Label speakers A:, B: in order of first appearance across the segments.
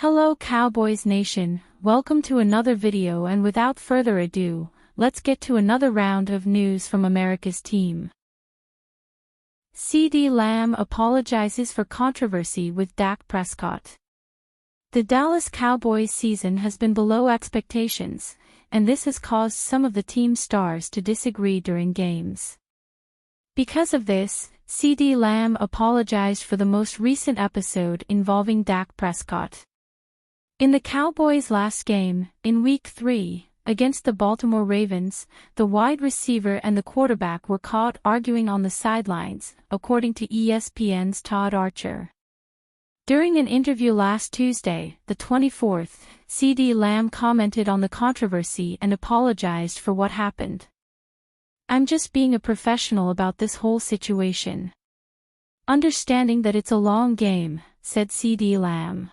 A: Hello Cowboys Nation, welcome to another video, and without further ado, let's get to another round of news from America's team. CeeDee Lamb apologizes for controversy with Dak Prescott. The Dallas Cowboys season has been below expectations, and this has caused some of the team's stars to disagree during games. Because of this, CeeDee Lamb apologized for the most recent episode involving Dak Prescott. In the Cowboys' last game, in Week 3, against the Baltimore Ravens, the wide receiver and the quarterback were caught arguing on the sidelines, according to ESPN's Todd Archer. During an interview last Tuesday, the 24th, CeeDee Lamb commented on the controversy and apologized for what happened. "I'm just being a professional about this whole situation. Understanding that it's a long game," said CeeDee Lamb.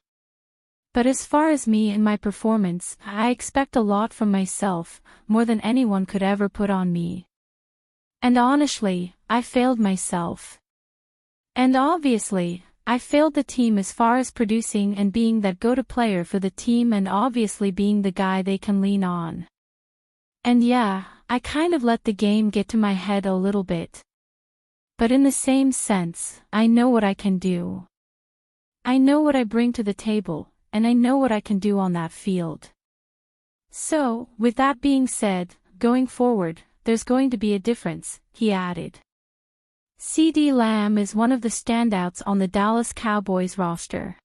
A: "But as far as me and my performance, I expect a lot from myself, more than anyone could ever put on me. And honestly, I failed myself. And obviously, I failed the team as far as producing and being that go-to player for the team, and obviously being the guy they can lean on. And yeah, I kind of let the game get to my head a little bit. But in the same sense, I know what I can do. I know what I bring to the table, and I know what I can do on that field. So, with that being said, going forward, there's going to be a difference," he added. CeeDee Lamb is one of the standouts on the Dallas Cowboys roster.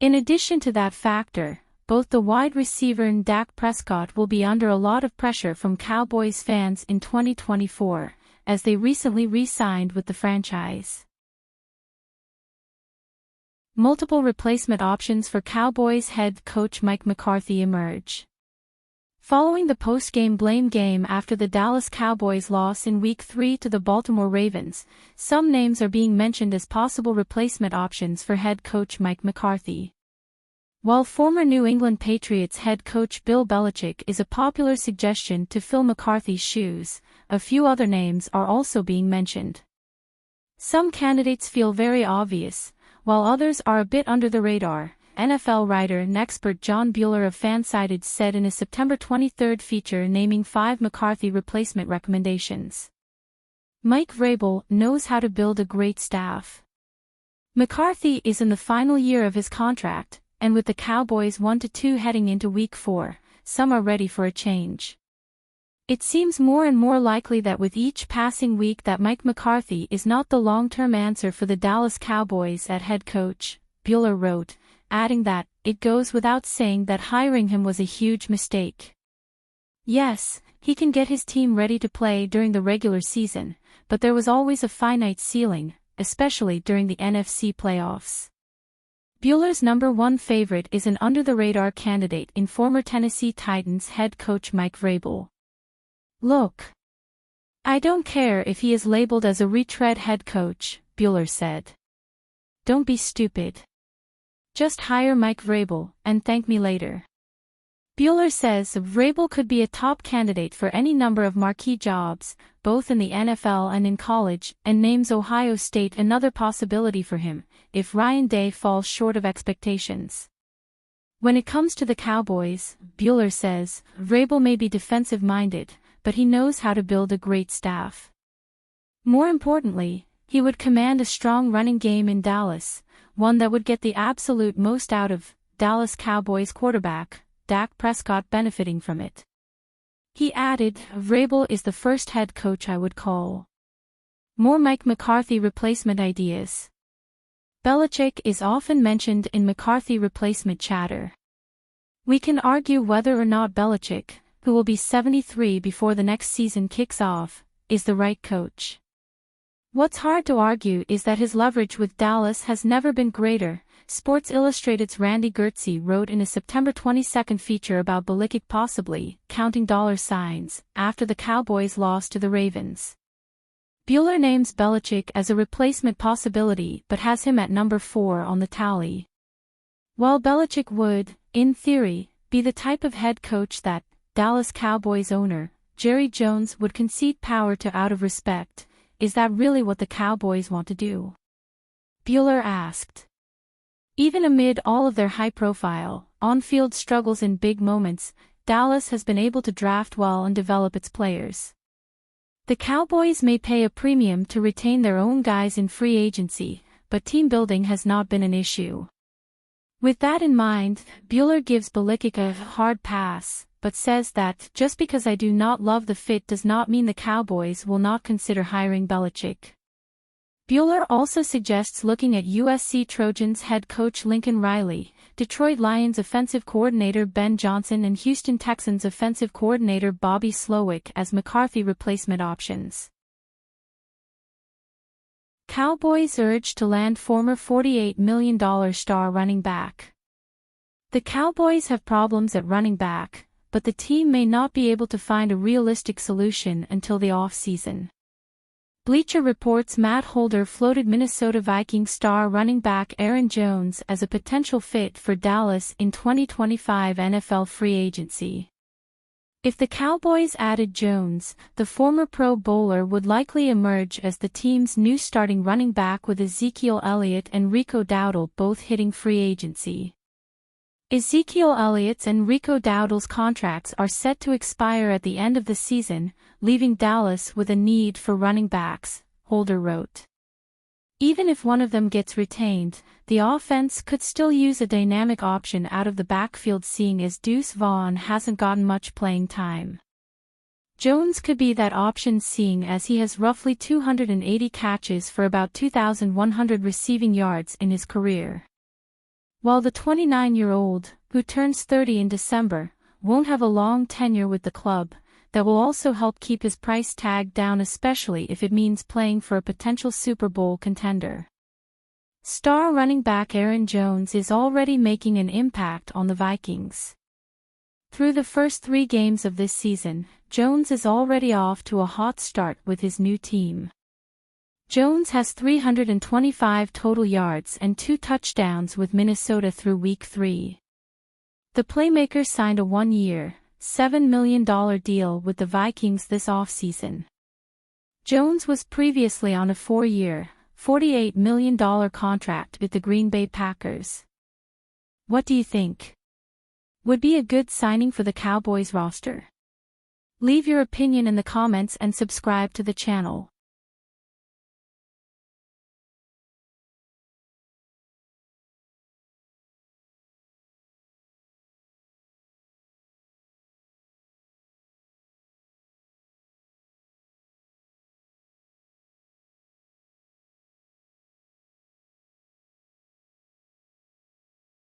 A: In addition to that factor, both the wide receiver and Dak Prescott will be under a lot of pressure from Cowboys fans in 2024, as they recently re-signed with the franchise. Multiple replacement options for Cowboys head coach Mike McCarthy emerge. Following the post-game blame game after the Dallas Cowboys' loss in Week 3 to the Baltimore Ravens, some names are being mentioned as possible replacement options for head coach Mike McCarthy. While former New England Patriots head coach Bill Belichick is a popular suggestion to fill McCarthy's shoes, a few other names are also being mentioned. Some candidates feel very obvious, while others are a bit under the radar, NFL writer and expert John Bueller of Fansided said in a September 23 feature naming 5 McCarthy replacement recommendations. Mike Vrabel knows how to build a great staff. McCarthy is in the final year of his contract, and with the Cowboys 1-2 heading into Week 4, some are ready for a change. It seems more and more likely that with each passing week that Mike McCarthy is not the long-term answer for the Dallas Cowboys at head coach, Bueller wrote, adding that, "It goes without saying that hiring him was a huge mistake. Yes, he can get his team ready to play during the regular season, but there was always a finite ceiling, especially during the NFC playoffs." Bueller's number one favorite is an under-the-radar candidate in former Tennessee Titans head coach Mike Vrabel. "Look, I don't care if he is labeled as a retread head coach," Bueller said. "Don't be stupid. Just hire Mike Vrabel, and thank me later." Bueller says Vrabel could be a top candidate for any number of marquee jobs, both in the NFL and in college, and names Ohio State another possibility for him, if Ryan Day falls short of expectations. When it comes to the Cowboys, Bueller says, Vrabel may be defensive-minded, but he knows how to build a great staff. More importantly, he would command a strong running game in Dallas, one that would get the absolute most out of Dallas Cowboys quarterback, Dak Prescott, benefiting from it. He added, "Vrabel is the first head coach I would call." More Mike McCarthy replacement ideas. Belichick is often mentioned in McCarthy replacement chatter. We can argue whether or not Belichick, who will be 73 before the next season kicks off, is the right coach. What's hard to argue is that his leverage with Dallas has never been greater, Sports Illustrated's Randy Gertze wrote in a September 22 feature about Belichick possibly counting dollar signs after the Cowboys lost to the Ravens. Bueller names Belichick as a replacement possibility but has him at number 4 on the tally. While Belichick would, in theory, be the type of head coach that Dallas Cowboys owner Jerry Jones would concede power to out of respect, is that really what the Cowboys want to do? Bueller asked. Even amid all of their high-profile, on-field struggles in big moments, Dallas has been able to draft well and develop its players. The Cowboys may pay a premium to retain their own guys in free agency, but team building has not been an issue. With that in mind, Bueller gives Belichick a hard pass, but says that just because I do not love the fit does not mean the Cowboys will not consider hiring Belichick. Bueller also suggests looking at USC Trojans head coach Lincoln Riley, Detroit Lions offensive coordinator Ben Johnson and Houston Texans offensive coordinator Bobby Slowick as McCarthy replacement options. Cowboys urged to land former $48 million star running back. The Cowboys have problems at running back, but the team may not be able to find a realistic solution until the off-season. Bleacher Report's Matt Holder floated Minnesota Vikings star running back Aaron Jones as a potential fit for Dallas in 2025 NFL free agency. If the Cowboys added Jones, the former Pro Bowler would likely emerge as the team's new starting running back with Ezekiel Elliott and Rico Dowdle both hitting free agency. Ezekiel Elliott's and Rico Dowdle's contracts are set to expire at the end of the season, leaving Dallas with a need for running backs, Holder wrote. Even if one of them gets retained, the offense could still use a dynamic option out of the backfield seeing as Deuce Vaughn hasn't gotten much playing time. Jones could be that option seeing as he has roughly 280 catches for about 2,100 receiving yards in his career. While the 29-year-old, who turns 30 in December, won't have a long tenure with the club, that will also help keep his price tag down especially if it means playing for a potential Super Bowl contender. Star running back Aaron Jones is already making an impact on the Vikings. Through the first 3 games of this season, Jones is already off to a hot start with his new team. Jones has 325 total yards and 2 touchdowns with Minnesota through Week 3. The playmaker signed a 1-year, $7 million deal with the Vikings this offseason. Jones was previously on a 4-year, $48 million contract with the Green Bay Packers. What do you think? Would be a good signing for the Cowboys roster? Leave your opinion in the comments and subscribe to the channel.